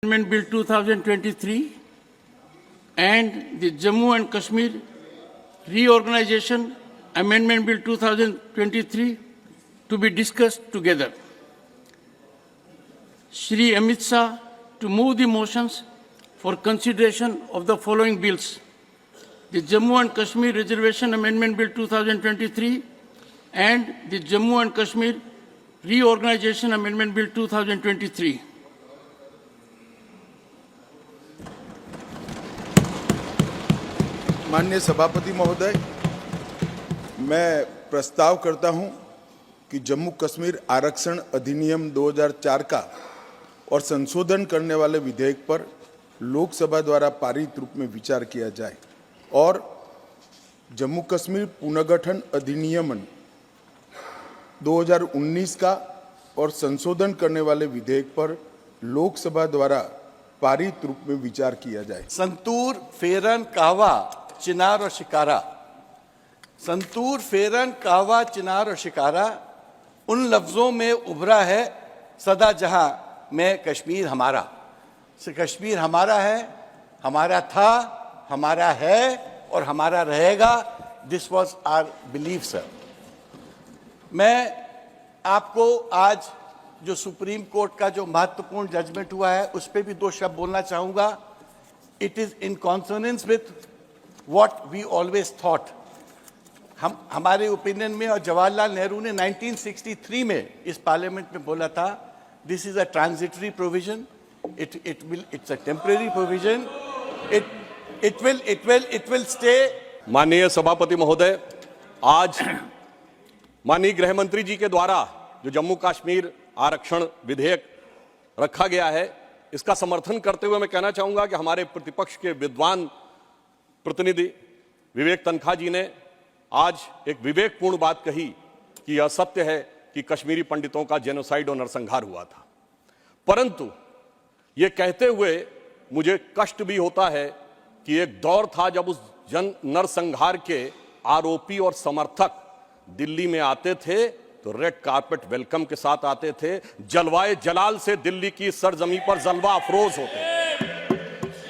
Amendment Bill 2023 and the Jammu and Kashmir Reorganization Amendment Bill 2023 to be discussed together. Shri Amit Shah to move the motions for consideration of the following bills: the Jammu and Kashmir Reservation Amendment Bill 2023 and the Jammu and Kashmir Reorganization Amendment Bill 2023. माननीय सभापति महोदय, मैं प्रस्ताव करता हूं कि जम्मू कश्मीर आरक्षण अधिनियम 2004 का और संशोधन करने वाले विधेयक पर लोकसभा द्वारा पारित रूप में विचार किया जाए और जम्मू कश्मीर पुनर्गठन अधिनियम 2019 का और संशोधन करने वाले विधेयक पर लोकसभा द्वारा पारित रूप में विचार किया जाए। संतूर, फेरन, कहवा, चिनार और शिकारा। संतूर, फेरन, कहवा, चिनार और शिकारा उन लफ्जों में उभरा है सदा जहां में कश्मीर हमारा। कश्मीर हमारा है, हमारा था, हमारा है और हमारा रहेगा। This was our belief sir. मैं आपको आज जो सुप्रीम कोर्ट का जो महत्वपूर्ण जजमेंट हुआ है उस पर भी दो शब्द बोलना चाहूंगा। It is in consonance with what we always thought. हमारे ओपिनियन में, और जवाहरलाल नेहरू ने 1963 में इस पार्लियामेंट में बोला था, this is a transitory provision, it's a temporary provision, it will stay. माननीय सभापति महोदय, आज माननीय गृह मंत्री जी के द्वारा जो जम्मू कश्मीर आरक्षण विधेयक रखा गया है, इसका समर्थन करते हुए मैं कहना चाहूंगा कि हमारे प्रतिपक्ष के विद्वान प्रतिनिधि विवेक तनखा जी ने आज एक विवेकपूर्ण बात कही कि यह सत्य है कि कश्मीरी पंडितों का जेनोसाइड और नरसंहार हुआ था। परंतु यह कहते हुए मुझे कष्ट भी होता है कि एक दौर था जब उस नरसंहार के आरोपी और समर्थक दिल्ली में आते थे तो रेड कार्पेट वेलकम के साथ आते थे, जलवाए जलाल से दिल्ली की सरजमी पर जलवा अफरोज होते थे।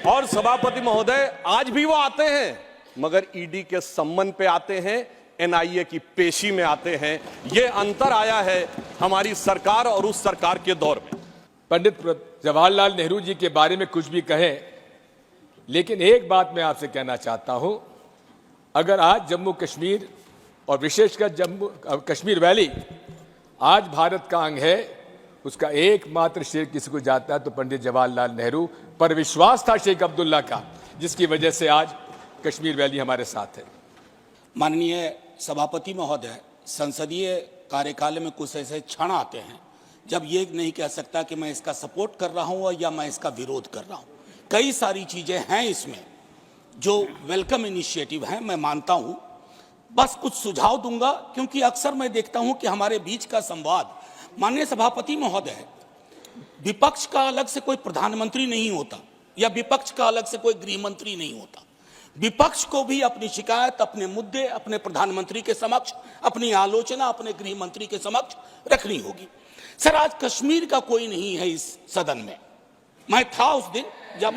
और सभापति महोदय, आज भी वो आते हैं मगर ईडी के सम्मन पे आते हैं, एनआईए की पेशी में आते हैं। ये अंतर आया है हमारी सरकार और उस सरकार के दौर में। पंडित जवाहरलाल नेहरू जी के बारे में कुछ भी कहें, लेकिन एक बात मैं आपसे कहना चाहता हूं, अगर आज जम्मू कश्मीर और विशेषकर जम्मू कश्मीर वैली आज भारत का अंग है, उसका एकमात्र श्रेय किसी को जाता है तो पंडित जवाहरलाल नेहरू पर विश्वास था शेख अब्दुल्ला का, जिसकी वजह से आज कश्मीर वैली हमारे साथ है। माननीय सभापति महोदय, संसदीय कार्यकाल में कुछ ऐसे क्षण आते हैं जब ये नहीं कह सकता कि मैं इसका सपोर्ट कर रहा हूं या मैं इसका विरोध कर रहा हूं। कई सारी चीजें हैं इसमें जो वेलकम इनिशिएटिव हैं, मैं मानता हूं। बस कुछ सुझाव दूंगा, क्योंकि अक्सर मैं देखता हूं कि हमारे बीच का संवाद, माननीय सभापति महोदय, विपक्ष का अलग से कोई प्रधानमंत्री नहीं होता या विपक्ष का अलग से कोई गृह मंत्री नहीं होता। विपक्ष को भी अपनी शिकायत, अपने मुद्दे अपने प्रधानमंत्री के समक्ष, अपनी आलोचना अपने गृह मंत्री के समक्ष रखनी होगी। सर, आज कश्मीर का कोई नहीं है इस सदन में। मैं था उस दिन जब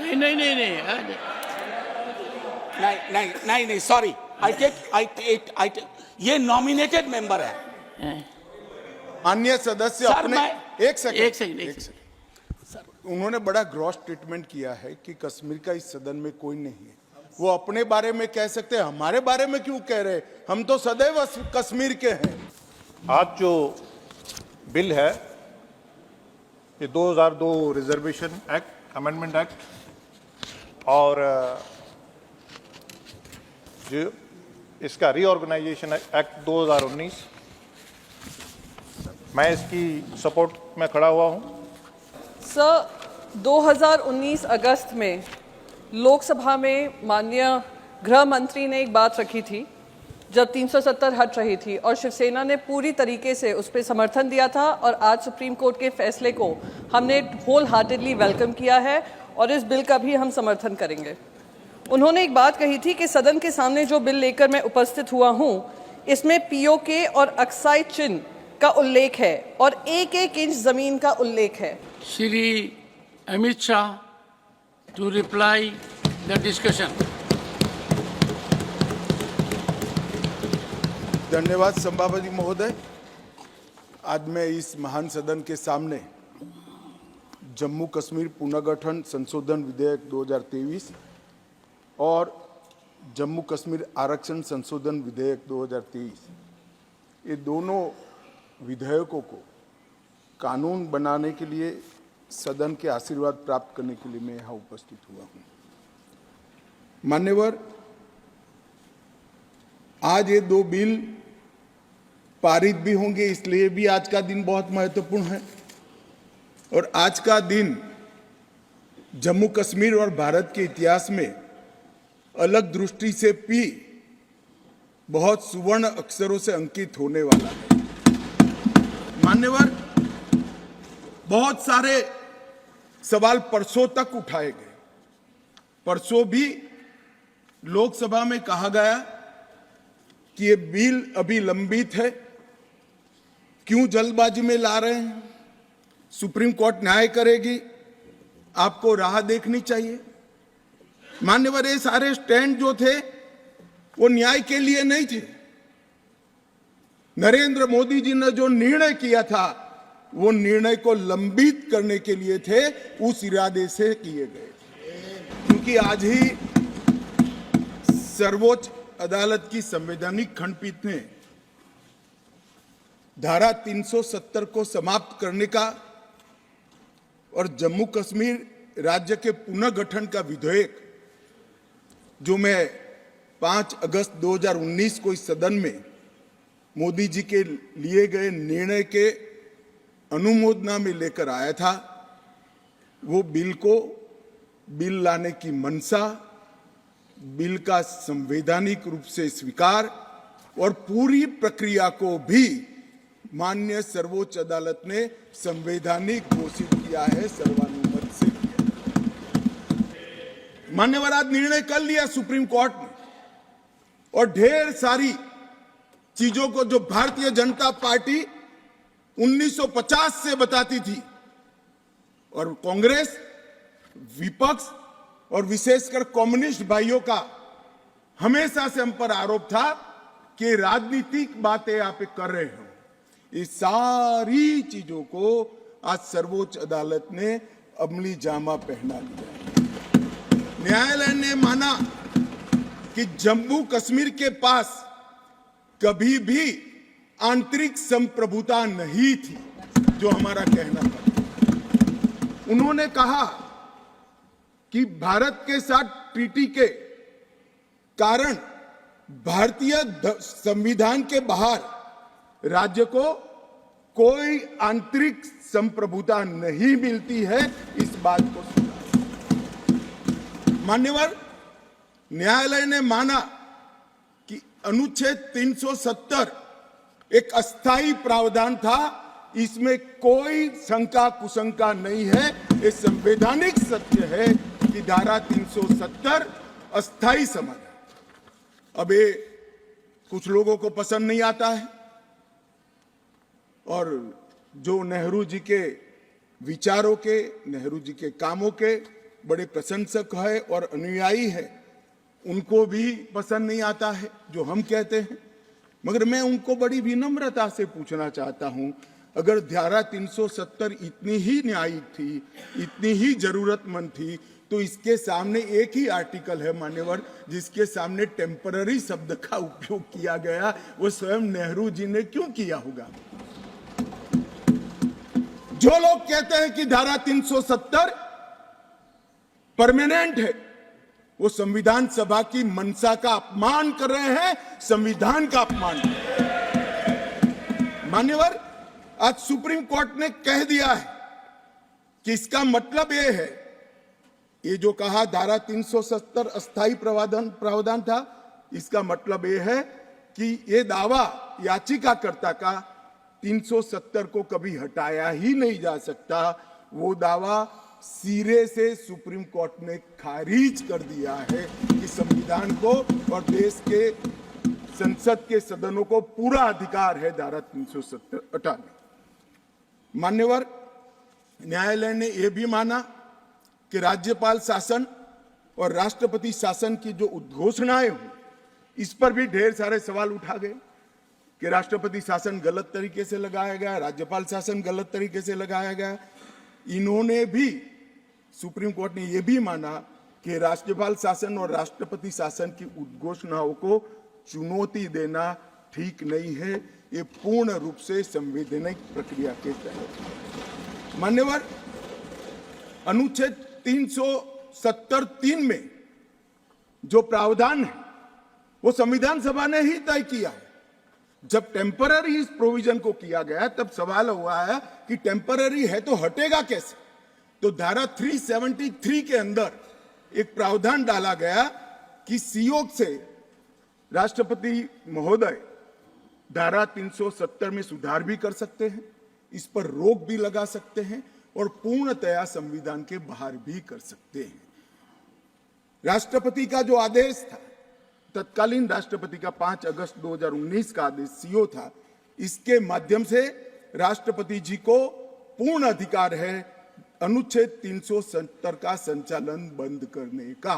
नहीं, सॉरी, I take, ये नॉमिनेटेड मेंबर है। माननीय सदस्य अपने एक सेकंड सर, उन्होंने बड़ा ग्रॉस ट्रीटमेंट किया है कि कश्मीर का इस सदन में कोई नहीं है। वो अपने बारे में कह सकते हैं, हमारे बारे में क्यों कह रहे? हम तो सदैव कश्मीर के हैं। आज जो बिल है ये 2002 रिजर्वेशन एक्ट, अमेंडमेंट एक्ट, और जो इसका रीऑर्गेनाइजेशन एक्ट 2019, मैं इसकी सपोर्ट में खड़ा हुआ हूं। सर, 2019 अगस्त में लोकसभा में माननीय गृह मंत्री ने एक बात रखी थी जब 370 हट रही थी, और शिवसेना ने पूरी तरीके से उस पर समर्थन दिया था, और आज सुप्रीम कोर्ट के फैसले को हमने होल हार्टेडली वेलकम किया है और इस बिल का भी हम समर्थन करेंगे। उन्होंने एक बात कही थी कि सदन के सामने जो बिल लेकर मैं उपस्थित हुआ हूं, इसमें पीओके और अक्साई चिन्ह का उल्लेख है और एक एक इंच जमीन का उल्लेख है। Shri Amit Shah to reply the discussion. धन्यवाद सभापति महोदय। आज मैं इस महान सदन के सामने जम्मू कश्मीर पुनर्गठन संशोधन विधेयक 2023 और जम्मू कश्मीर आरक्षण संशोधन विधेयक 2023 ये दोनों विधेयकों को कानून बनाने के लिए सदन के आशीर्वाद प्राप्त करने के लिए मैं यहाँ उपस्थित हुआ हूँ। मान्यवर, आज ये दो बिल पारित भी होंगे, इसलिए भी आज का दिन बहुत महत्वपूर्ण है। और आज का दिन जम्मू कश्मीर और भारत के इतिहास में अलग दृष्टि से भी बहुत सुवर्ण अक्षरों से अंकित होने वाला है। मान्यवर, बहुत सारे सवाल परसों तक उठाए गए। परसों भी लोकसभा में कहा गया कि ये बिल अभी लंबित है, क्यों जल्दबाजी में ला रहे हैं, सुप्रीम कोर्ट न्याय करेगी, आपको राह देखनी चाहिए। मान्यवर, ये सारे स्टैंड जो थे वो न्याय के लिए नहीं थे। नरेंद्र मोदी जी ने जो निर्णय किया था वो निर्णय को लंबित करने के लिए थे, उस इरादे से किए गए। क्योंकि आज ही सर्वोच्च अदालत की संवैधानिक खंडपीठ ने धारा 370 को समाप्त करने का और जम्मू कश्मीर राज्य के पुनर्गठन का विधेयक जो मैं 5 अगस्त 2019 को इस सदन में मोदी जी के लिए गए निर्णय के अनुमोदना में लेकर आया था, वो बिल लाने की मंशा, बिल का संवैधानिक रूप से स्वीकार और पूरी प्रक्रिया को भी माननीय सर्वोच्च अदालत ने संवैधानिक घोषित किया है, सर्वानुमत से किया। मान्यवर, आज निर्णय कर लिया सुप्रीम कोर्ट ने और ढेर सारी चीजों को जो भारतीय जनता पार्टी 1950 से बताती थी और कांग्रेस, विपक्ष और विशेषकर कम्युनिस्ट भाइयों का हमेशा से हम पर आरोप था कि राजनीतिक बातें आप कर रहे हो, ये सारी चीजों को आज सर्वोच्च अदालत ने अमली जामा पहना दिया। न्यायालय ने माना कि जम्मू कश्मीर के पास कभी भी आंतरिक संप्रभुता नहीं थी, जो हमारा कहना था। उन्होंने कहा कि भारत के साथ ट्रीटी के कारण भारतीय संविधान के बाहर राज्य को कोई आंतरिक संप्रभुता नहीं मिलती है, इस बात को सुना। मान्यवर, न्यायालय ने माना कि अनुच्छेद 370 एक अस्थायी प्रावधान था, इसमें कोई शंका कुशंका नहीं है, ये संवैधानिक सत्य है कि धारा 370 अस्थायी समाधान। अब ये कुछ लोगों को पसंद नहीं आता है और जो नेहरू जी के विचारों के, नेहरू जी के कामों के बड़े प्रशंसक है और अनुयायी है, उनको भी पसंद नहीं आता है जो हम कहते हैं। मगर मैं उनको बड़ी विनम्रता से पूछना चाहता हूं, अगर धारा 370 इतनी ही न्यायिक थी, इतनी ही जरूरतमंद थी, तो इसके सामने एक ही आर्टिकल है मान्यवर जिसके सामने टेम्पररी शब्द का उपयोग किया गया, वो स्वयं नेहरू जी ने क्यों किया होगा? जो लोग कहते हैं कि धारा 370 परमानेंट है, वो संविधान सभा की मंशा का अपमान कर रहे हैं, संविधान का अपमान कर रहे हैं। मान्यवर, आज सुप्रीम कोर्ट ने कह दिया है कि इसका मतलब यह है, ये जो कहा धारा 370 अस्थायी प्रावधान था, इसका मतलब यह है कि ये दावा याचिकाकर्ता का 370 को कभी हटाया ही नहीं जा सकता। वो दावा सिरे से सुप्रीम कोर्ट ने खारिज कर दिया है कि संविधान को और देश के संसद के सदनों को पूरा अधिकार है धारा 370 हटाने। मान्यवर, न्यायालय ने यह भी माना कि राज्यपाल शासन और राष्ट्रपति शासन की जो उद्घोषणाएं हुई, इस पर भी ढेर सारे सवाल उठा गए कि राष्ट्रपति शासन गलत तरीके से लगाया गया, राज्यपाल शासन गलत तरीके से लगाया गया। इन्होंने भी, सुप्रीम कोर्ट ने यह भी माना कि राज्यपाल शासन और राष्ट्रपति शासन की उद्घोषणाओं को चुनौती देना ठीक नहीं है, ये पूर्ण रूप से संवैधानिक प्रक्रिया के तहत। मान्यवर, अनुच्छेद 370(3) में जो प्रावधान है वो संविधान सभा ने ही तय किया है। जब टेम्पररी इस प्रोविजन को किया गया तब सवाल हुआ है कि टेम्पररी है तो हटेगा कैसे। तो धारा 373 के अंदर एक प्रावधान डाला गया कि संयोग से राष्ट्रपति महोदय धारा 370 में सुधार भी कर सकते हैं, इस पर रोक भी लगा सकते हैं और पूर्णतया संविधान के बाहर भी कर सकते हैं। राष्ट्रपति का जो आदेश था, तत्कालीन राष्ट्रपति का 5 अगस्त 2019 का आदेश सीओ था, इसके माध्यम से राष्ट्रपति जी को पूर्ण अधिकार है अनुच्छेद 370 का संचालन बंद करने का।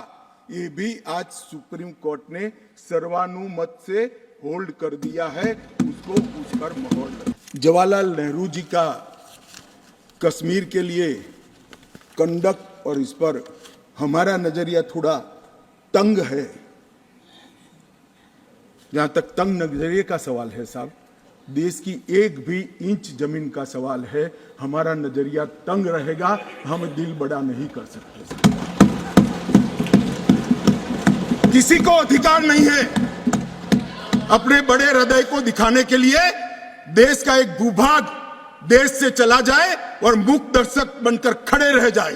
ये भी आज सुप्रीम कोर्ट ने सर्वानुमत से होल्ड कर दिया है, उसको उस पर मोहर लगी। जवाहरलाल नेहरू जी का कश्मीर के लिए कंडक्ट और इस पर हमारा नजरिया थोड़ा तंग है। जहां तक तंग नजरिए का सवाल है साहब, देश की एक भी इंच जमीन का सवाल है, हमारा नजरिया तंग रहेगा, हम दिल बड़ा नहीं कर सकते। किसी को अधिकार नहीं है अपने बड़े हृदय को दिखाने के लिए देश का एक भूभाग देश से चला जाए और मूक दर्शक बनकर खड़े रह जाए,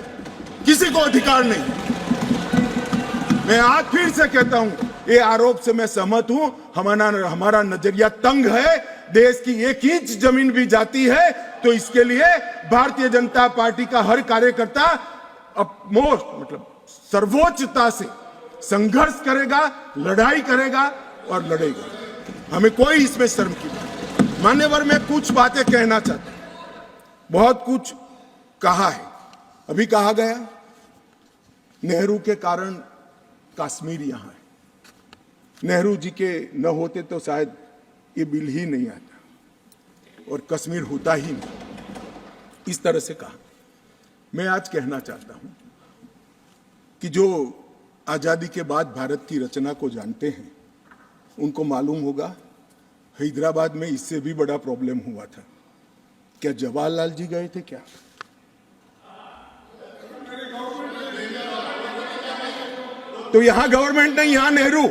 किसी को अधिकार नहीं। मैं आज फिर से कहता हूं, ये आरोप से मैं सहमत हूं, हमारा नजरिया तंग है। देश की एक इंच जमीन भी जाती है तो इसके लिए भारतीय जनता पार्टी का हर कार्यकर्ता मतलब सर्वोच्चता से संघर्ष करेगा, लड़ाई करेगा और लड़ेगा। हमें कोई इसमें शर्म की बात नहीं। मान्यवर, मैं कुछ बातें कहना चाहता हूं। बहुत कुछ कहा है, अभी कहा गया नेहरू के कारण कश्मीर यहां है, नेहरू जी के न होते तो शायद ये बिल ही नहीं आता और कश्मीर होता ही नहीं, इस तरह से कहा। मैं आज कहना चाहता हूं कि जो आजादी के बाद भारत की रचना को जानते हैं उनको मालूम होगा हैदराबाद में इससे भी बड़ा प्रॉब्लम हुआ था। क्या जवाहरलाल जी गए थे क्या? तो यहां गवर्नमेंट नहीं, यहां नेहरू।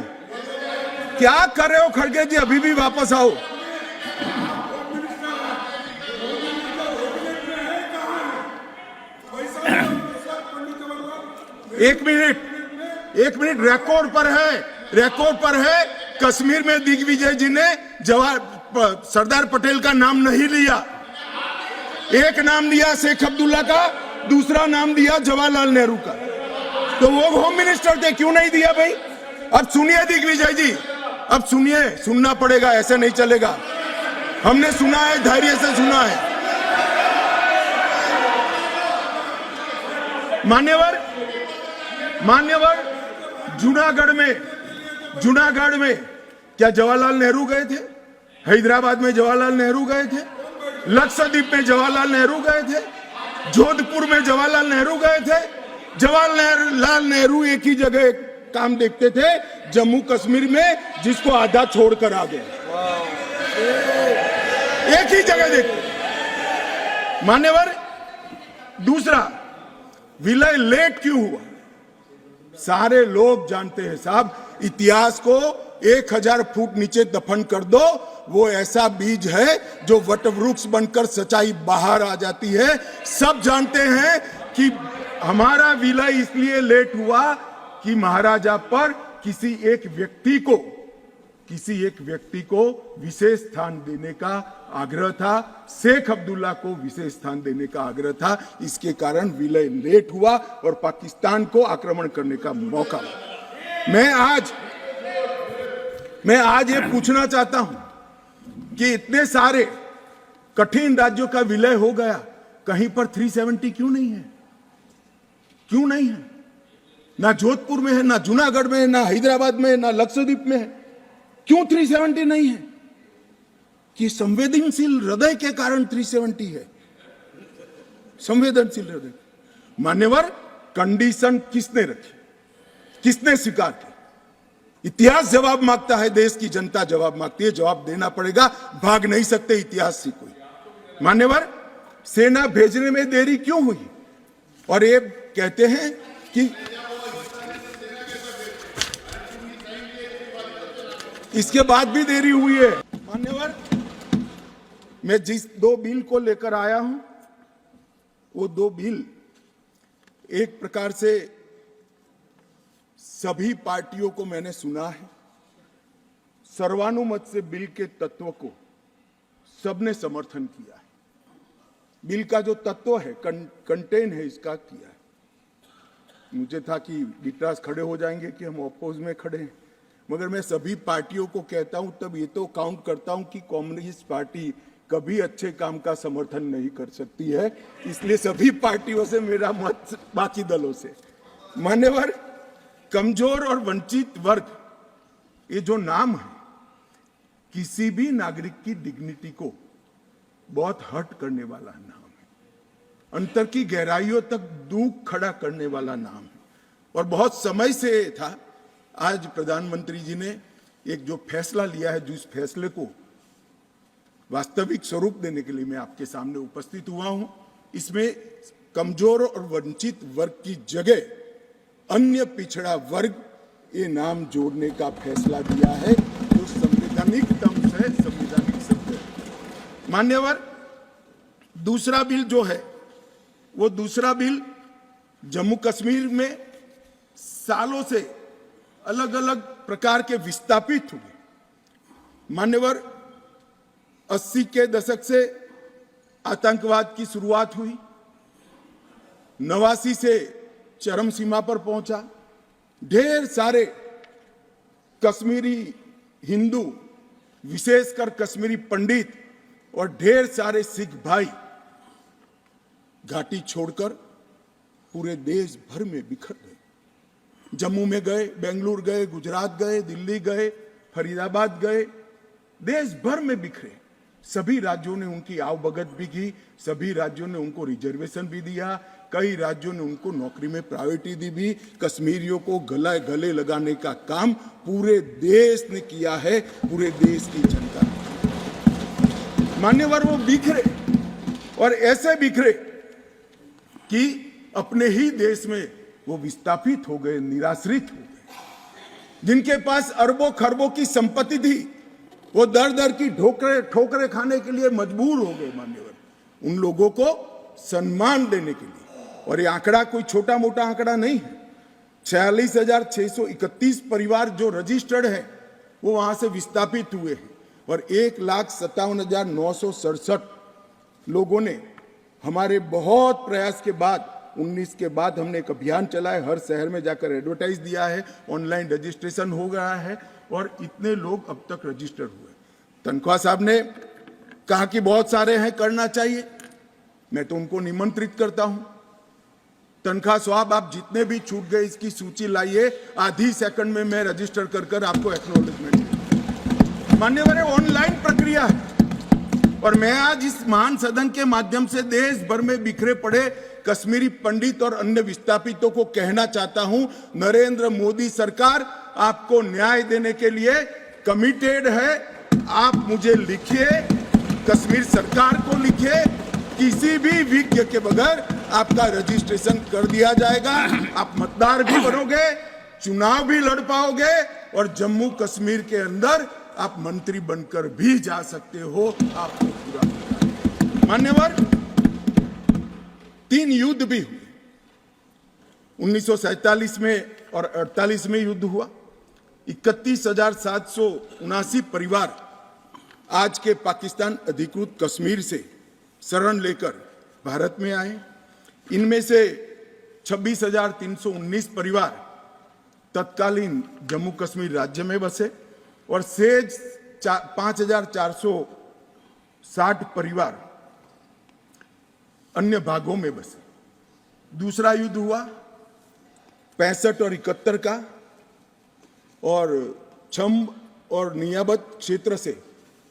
क्या कर रहे हो खड़गे जी, अभी भी वापस आओ। एक मिनट, रिकॉर्ड पर है कश्मीर में दिग्विजय जी ने सरदार पटेल का नाम नहीं लिया। एक नाम दिया शेख अब्दुल्ला का, दूसरा नाम दिया जवाहरलाल नेहरू का। तो वो होम मिनिस्टर थे, क्यों नहीं दिया भाई? अब सुनिए दिग्विजय जी, अब सुनिए, सुनना पड़ेगा, ऐसे नहीं चलेगा। हमने सुना है, धैर्य से सुना है। मान्यवर, जूनागढ़ में क्या जवाहरलाल नेहरू गए थे? हैदराबाद में जवाहरलाल नेहरू गए थे? लक्षद्वीप में जवाहरलाल नेहरू गए थे? जोधपुर में जवाहरलाल नेहरू गए थे? जवाहरलाल नेहरू एक ही जगह काम देखते थे, जम्मू कश्मीर में, जिसको आधा छोड़कर आ गए। एक ही जगह देखते। मान्यवर, दूसरा, विलय लेट क्यों हुआ? सारे लोग जानते हैं साहब, इतिहास को 1000 फुट नीचे दफन कर दो, वो ऐसा बीज है जो वटवृक्ष बनकर सच्चाई बाहर आ जाती है। सब जानते हैं कि हमारा विलय इसलिए लेट हुआ कि महाराजा पर किसी एक व्यक्ति को विशेष स्थान देने का आग्रह था, शेख अब्दुल्ला को विशेष स्थान देने का आग्रह था। इसके कारण विलय लेट हुआ और पाकिस्तान को आक्रमण करने का मौका। मैं आज ये पूछना चाहता हूं कि इतने सारे कठिन राज्यों का विलय हो गया, कहीं पर 370 क्यों नहीं है? क्यों नहीं है? ना जोधपुर में है, ना जूनागढ़ में है, ना हैदराबाद में है, ना लक्षद्वीप में है। क्यों 370 नहीं है? कि संवेदनशील हृदय के कारण 370 है। संवेदनशील हृदय। मान्यवर, कंडीशन किसने रखी, किसने स्वीकार की? इतिहास जवाब मांगता है, देश की जनता जवाब मांगती है, जवाब देना पड़ेगा, भाग नहीं सकते इतिहास से कोई। मान्यवर, सेना भेजने में देरी क्यों हुई? और ये कहते हैं कि इसके बाद भी देरी हुई है। मान्यवर, मैं जिस 2 बिल को लेकर आया हूं, वो 2 बिल एक प्रकार से सभी पार्टियों को मैंने सुना है, सर्वानुमत से बिल के तत्व को सबने समर्थन किया है। बिल का जो तत्व है, कंटेन है, इसका किया है। मुझे था कि गिटराज खड़े हो जाएंगे कि हम अपोज में खड़े हैं, मगर मैं सभी पार्टियों को कहता हूं, तब ये तो काउंट करता हूं कि कम्युनिस्ट पार्टी कभी अच्छे काम का समर्थन नहीं कर सकती है, इसलिए सभी पार्टियों से मेरा मत बाकी दलों से। मान्यवर, कमजोर और वंचित वर्ग, ये जो नाम है, किसी भी नागरिक की डिग्निटी को बहुत हर्ट करने वाला नाम है, अंतर की गहराइयों तक दुख खड़ा करने वाला नाम है। और बहुत समय से था, आज प्रधानमंत्री जी ने एक जो फैसला लिया है, जिस फैसले को वास्तविक स्वरूप देने के लिए मैं आपके सामने उपस्थित हुआ हूं, इसमें कमजोर और वंचित वर्ग की जगह अन्य पिछड़ा वर्ग ये नाम जोड़ने का फैसला दिया है, जो संवैधानिक दम से संवैधानिक शब्द है। मान्यवर, दूसरा बिल जो है, वो दूसरा बिल जम्मू कश्मीर में सालों से अलग अलग प्रकार के विस्थापित हुए। मान्यवर, 80 के दशक से आतंकवाद की शुरुआत हुई, 89 से चरम सीमा पर पहुंचा। ढेर सारे कश्मीरी हिंदू, विशेषकर कश्मीरी पंडित और ढेर सारे सिख भाई घाटी छोड़कर पूरे देश भर में बिखर गए। जम्मू में गए, बेंगलुरु गए, गुजरात गए, दिल्ली गए, फरीदाबाद गए, देश भर में बिखरे। सभी राज्यों ने उनकी आवभगत भी की, सभी राज्यों ने उनको रिजर्वेशन भी दिया, कई राज्यों ने उनको नौकरी में प्रायोरिटी दी भी। कश्मीरियों को गले लगाने का काम पूरे देश ने किया है, पूरे देश की जनता ने। मान्यवर, वो बिखरे और ऐसे बिखरे कि अपने ही देश में वो विस्थापित हो गए, निराश्रित हो गए। जिनके पास अरबों खरबों की संपत्ति थी, वो दर दर की ठोकरे खाने के लिए मजबूर हो गए। मान्यवर, उन लोगों को सम्मान देने के लिए, और ये आंकड़ा कोई छोटा मोटा आंकड़ा नहीं है, 46,631 परिवार जो रजिस्टर्ड है वो वहां से विस्थापित हुए हैं, और 1,57,967 लोगों ने हमारे बहुत प्रयास के बाद 19 के बाद हमने एक अभियान चलाया, हर शहर में जाकर एडवर्टाइज दिया है, ऑनलाइन रजिस्ट्रेशन हो गया है, और इतने लोग अब तक रजिस्टर हुए। तनख्वाह साहब ने कहा कि बहुत सारे हैं, करना चाहिए। मैं तो उनको निमंत्रित करता हूं, तनख्वाह साहब आप जितने भी छूट गए इसकी सूची लाइए, आधी सेकंड में मैं रजिस्टर कर आपको एक्नॉलेजमेंट। मान्यवर, ऑनलाइन प्रक्रिया है, और मैं आज इस महान सदन के माध्यम से देश भर में बिखरे पड़े कश्मीरी पंडित और अन्य विस्थापितों को कहना चाहता हूं, नरेंद्र मोदी सरकार आपको न्याय देने के लिए कमिटेड है। आप मुझे लिखिए, कश्मीर सरकार को लिखिए, किसी भी विज्ञ के बगैर आपका रजिस्ट्रेशन कर दिया जाएगा। आप मतदार भी बनोगे, चुनाव भी लड़ पाओगे, और जम्मू कश्मीर के अंदर आप मंत्री बनकर भी जा सकते हो। आपको पूरा। मान्यवर, 3 युद्ध भी हुए, 1947 में और 48 में युद्ध हुआ। 31,779 परिवार आज के पाकिस्तान अधिकृत कश्मीर से शरण लेकर भारत में आए। इनमें से 26,319 परिवार तत्कालीन जम्मू कश्मीर राज्य में बसे, और शेष 5,460 परिवार अन्य भागों में बसे। दूसरा युद्ध हुआ 65 और 71 का, और छम्ब और नियाबत क्षेत्र से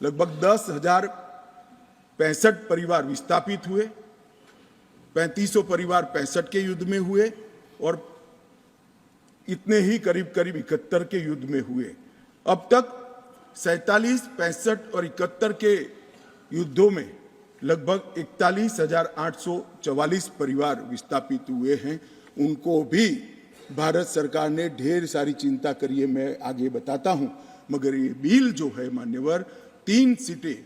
लगभग 10,065 परिवार विस्थापित हुए, 3500 परिवार 65 के युद्ध में हुए और इतने ही करीब 71 के युद्ध में हुए। अब तक 47, 65 और 71 के युद्धों में लगभग 41,844 परिवार विस्थापित हुए हैं। उनको भी भारत सरकार ने ढेर सारी चिंता करी है, मैं आगे बताता हूं। मगर ये बिल जो है मान्यवर, 3 सीटें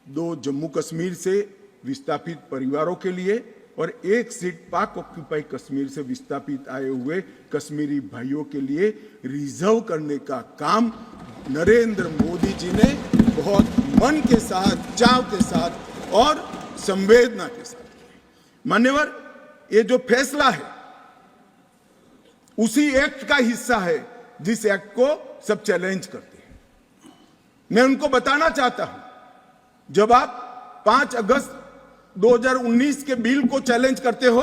2 जम्मू कश्मीर से विस्थापित परिवारों के लिए और 1 सीट पाक ऑक्यूपाई कश्मीर से विस्थापित आए हुए कश्मीरी भाइयों के लिए रिजर्व करने का काम नरेंद्र मोदी जी ने बहुत मन के साथ, चाव के साथ और संवेदना के साथ किया। मान्यवर, ये जो फैसला है उसी एक्ट का हिस्सा है जिस एक्ट को सब चैलेंज करते हैं। मैं उनको बताना चाहता हूं, जब आप 5 अगस्त 2019 के बिल को चैलेंज करते हो,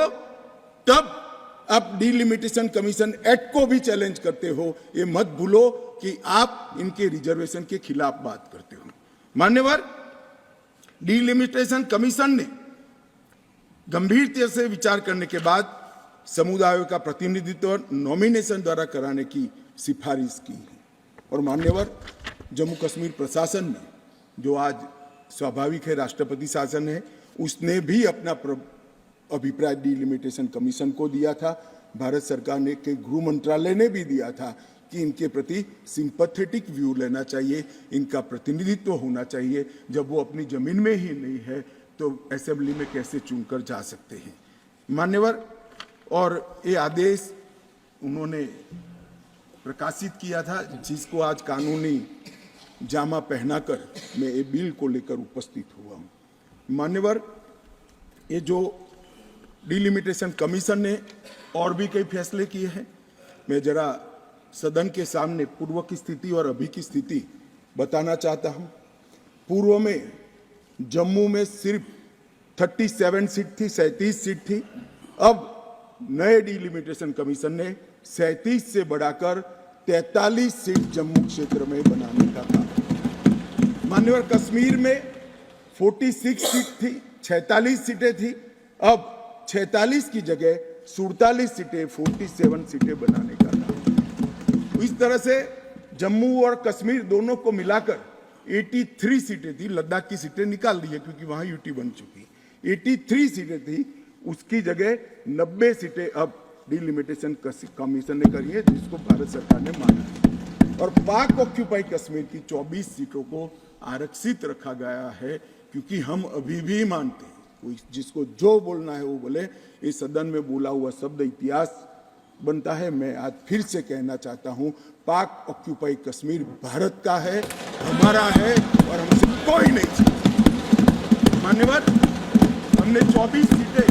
तब आप डिलिमिटेशन कमीशन एक्ट को भी चैलेंज करते हो। ये मत भूलो कि आप इनके रिजर्वेशन के खिलाफ बात करते हो। मान्यवर, डिलिमिटेशन कमीशन ने गंभीरता से विचार करने के बाद समुदायों का प्रतिनिधित्व नॉमिनेशन द्वारा कराने की सिफारिश की है। और मान्यवर, जम्मू कश्मीर प्रशासन ने, जो आज स्वाभाविक है राष्ट्रपति शासन है, उसने भी अपना अभिप्राय डिलिमिटेशन कमीशन को दिया था। भारत सरकार ने के गृह मंत्रालय ने भी दिया था कि इनके प्रति सिंपैथेटिक व्यू लेना चाहिए, इनका प्रतिनिधित्व होना चाहिए। जब वो अपनी जमीन में ही नहीं है तो असेंबली में कैसे चुनकर जा सकते हैं। मान्यवर, और ये आदेश उन्होंने प्रकाशित किया था, जिसको आज कानूनी जामा पहनाकर मैं ये बिल को लेकर उपस्थित हुआ हूँ। मान्यवर, ये जो डिलिमिटेशन कमीशन ने और भी कई फैसले किए हैं, मैं जरा सदन के सामने पूर्व की स्थिति और अभी की स्थिति बताना चाहता हूं। पूर्व में जम्मू में सिर्फ 37 सीट थी, 37 सीट थी। अब नए डिलिमिटेशन कमीशन ने 37 से बढ़ाकर 43 सीट जम्मू क्षेत्र में बनाने का काम। मान्यवर, कश्मीर में 46 सीट थी, 46 सीटें थी। अब 46 की जगह 47 सीटें, 47 सीटें बनाने का काम। इस तरह से जम्मू और कश्मीर दोनों को मिलाकर 83 सीटें थी। लद्दाख की सीटें निकाल दी है क्योंकि वहां यूटी बन चुकी। 83 सीटें थी, उसकी जगह 90 सीटें अब डिलिमिटेशन कमीशन ने करी है, जिसको भारत सरकार ने माना है। और पाक ऑक्यूपाई कश्मीर की 24 सीटों को आरक्षित रखा गया है, क्योंकि हम अभी भी मानते हैं, कोई जिसको जो बोलना है वो बोले। इस सदन में बोला हुआ शब्द इतिहास बनता है। मैं आज फिर से कहना चाहता हूं, पाक ऑक्यूपाई कश्मीर भारत का है, हमारा है और हमसे कोई नहीं छीन। मान्यवर, हमने 24 सीटें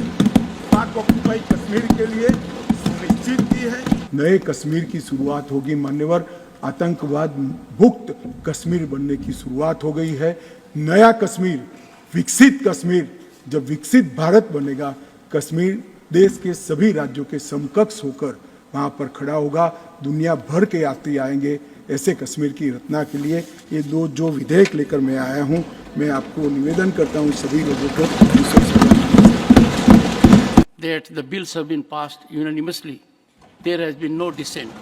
पाक ऑक्यूपाई कश्मीर के लिए सुनिश्चित की है। नए कश्मीर की शुरुआत होगी। मान्यवर, आतंकवाद मुक्त कश्मीर बनने की शुरुआत हो गई है। नया कश्मीर, विकसित कश्मीर, जब विकसित भारत बनेगा, कश्मीर देश के सभी राज्यों के समकक्ष होकर वहां पर खड़ा होगा। दुनिया भर के यात्री आएंगे ऐसे कश्मीर की रचना के लिए। ये जो विधेयक लेकर मैं आया हूं, मैं आपको निवेदन करता हूं सभी लोगों को that the bills have been passed unanimously. There has been no dissent.